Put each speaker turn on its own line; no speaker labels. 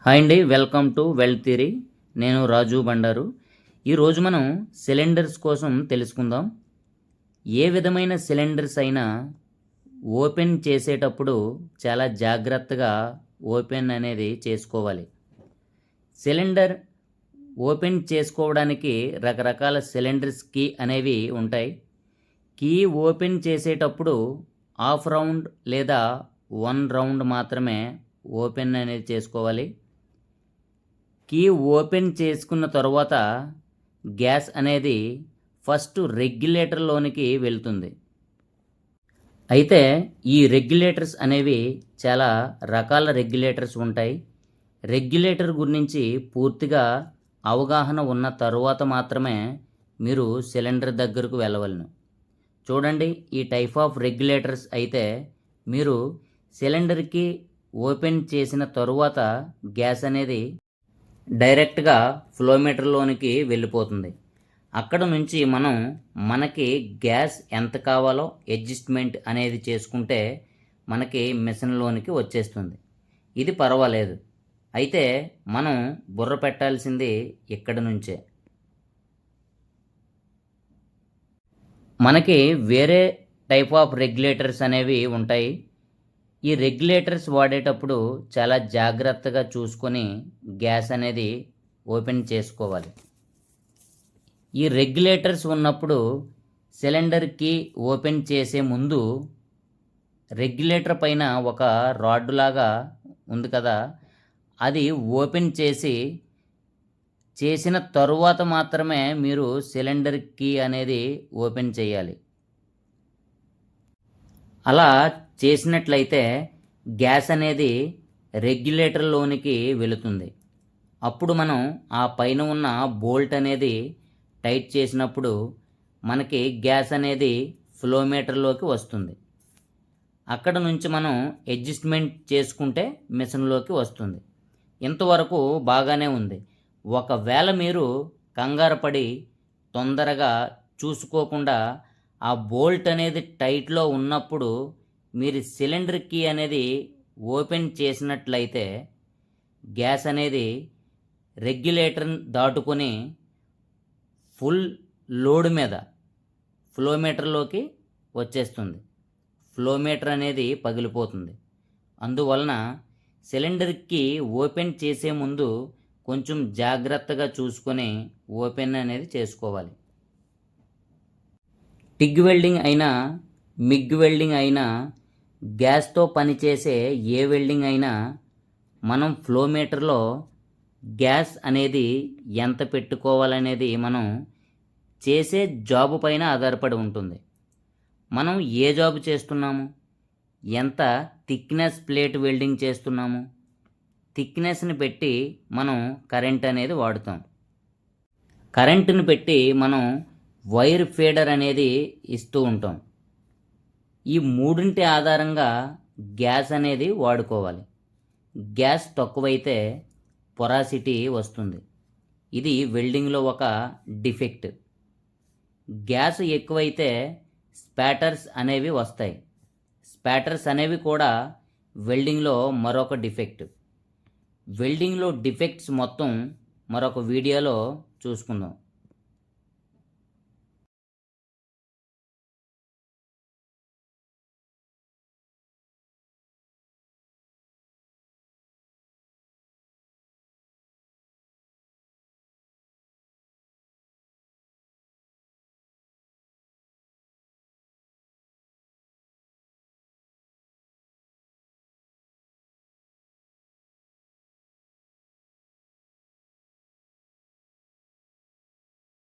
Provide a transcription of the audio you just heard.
Hi అండి, welcome to wealth theory. నేను రాజు బండారు. ఈరోజు మనం సిలిండర్స్ కోసం తెలుసుకుందాం. ఏ విధమైన సిలిండర్స్ అయినా ఓపెన్ చేసేటప్పుడు చాలా జాగ్రత్తగా ఓపెన్ అనేది చేసుకోవాలి. సిలిండర్ ఓపెన్ చేసుకోవడానికి రకరకాల సిలిండర్స్ కీ అనేవి ఉంటాయి. కీ ఓపెన్ చేసేటప్పుడు హాఫ్ రౌండ్ లేదా 1 రౌండ్ మాత్రమే ఓపెన్ అనేది చేసుకోవాలి. కీ ఓపెన్ చేసుకున్న తర్వాత గ్యాస్ అనేది ఫస్ట్ రెగ్యులేటర్లోనికి వెళ్తుంది. అయితే ఈ రెగ్యులేటర్స్ అనేవి చాలా రకాల రెగ్యులేటర్స్ ఉంటాయి. రెగ్యులేటర్ గురించి పూర్తిగా అవగాహన ఉన్న తరువాత మాత్రమే మీరు సిలిండర్ దగ్గరకు వెళ్ళవలను. చూడండి, ఈ టైప్ ఆఫ్ రెగ్యులేటర్స్ అయితే మీరు సిలిండర్కి ఓపెన్ చేసిన తరువాత గ్యాస్ అనేది డైరెక్ట్గా ఫ్లోమీటర్లోనికి వెళ్ళిపోతుంది. అక్కడ నుంచి మనకి గ్యాస్ ఎంత కావాలో అడ్జస్ట్మెంట్ అనేది చేసుకుంటే మనకి మిషన్లోనికి వచ్చేస్తుంది. ఇది పర్వాలేదు. అయితే మనం బుర్ర పెట్టాల్సింది ఇక్కడి నుంచే. మనకి వేరే టైప్ ఆఫ్ రెగ్యులేటర్స్ అనేవి ఉంటాయి. ఈ రెగ్యులేటర్స్ వాడేటప్పుడు చాలా జాగ్రత్తగా చూసుకొని గ్యాస్ అనేది ఓపెన్ చేసుకోవాలి. ఈ రెగ్యులేటర్స్ ఉన్నప్పుడు సిలిండర్కి ఓపెన్ చేసే ముందు రెగ్యులేటర్ పైన ఒక రాడ్ లాగా ఉంది కదా, అది ఓపెన్ చేసిన తరువాత మాత్రమే మీరు సిలిండర్ కీ అనేది ఓపెన్ చేయాలి. అలా చేసినట్లయితే గ్యాస్ అనేది రెగ్యులేటర్లోనికి వెళుతుంది. అప్పుడు మనం ఆ పైన ఉన్న బోల్ట్ అనేది టైట్ చేసినప్పుడు మనకి గ్యాస్ అనేది ఫ్లోమీటర్లోకి వస్తుంది. అక్కడ నుంచి మనం అడ్జస్ట్మెంట్ చేసుకుంటే మిషన్లోకి వస్తుంది. ఇంతవరకు బాగానే ఉంది. ఒకవేళ మీరు కంగారు పడి తొందరగా చూసుకోకుండా ఆ బోల్ట్ అనేది టైట్లో ఉన్నప్పుడు మీరు సిలిండర్ కీ అనేది ఓపెన్ చేసినట్లయితే గ్యాస్ అనేది రెగ్యులేటర్ దాటుకొని ఫుల్ లోడ్ మీద ఫ్లోమీటర్లోకి వచ్చేస్తుంది. ఫ్లోమీటర్ అనేది పగిలిపోతుంది. అందువలన సిలిండర్ కీ ఓపెన్ చేసే ముందు కొంచెం జాగ్రత్తగా చూసుకొని ఓపెన్ అనేది చేసుకోవాలి. టిగ్ వెల్డింగ్ అయినా, మిగ్ వెల్డింగ్ అయినా, గ్యాస్తో పనిచేసే ఏ వెల్డింగ్ అయినా మనం ఫ్లోమీటర్లో గ్యాస్ అనేది ఎంత పెట్టుకోవాలనేది మనం చేసే జాబు పైన ఆధారపడి ఉంటుంది. మనం ఏ జాబు చేస్తున్నాము, ఎంత థిక్నెస్ ప్లేట్ వెల్డింగ్ చేస్తున్నాము, థిక్నెస్ని పెట్టి మనం కరెంట్ అనేది వాడుతాం. కరెంటుని పెట్టి మనం వైర్ ఫీడర్ అనేది ఇస్తూ ఉంటాం. ఈ మూడింటి ఆధారంగా గ్యాస్ అనేది వాడుకోవాలి. గ్యాస్ తక్కువైతే పొరాసిటీ వస్తుంది. ఇది వెల్డింగ్లో ఒక డిఫెక్ట్. గ్యాస్ ఎక్కువైతే స్పాటర్స్ అనేవి వస్తాయి. స్పాటర్స్ అనేవి కూడా వెల్డింగ్లో మరొక డిఫెక్ట్. వెల్డింగ్లో డిఫెక్ట్స్ మొత్తం మరొక వీడియోలో చూసుకుందాం.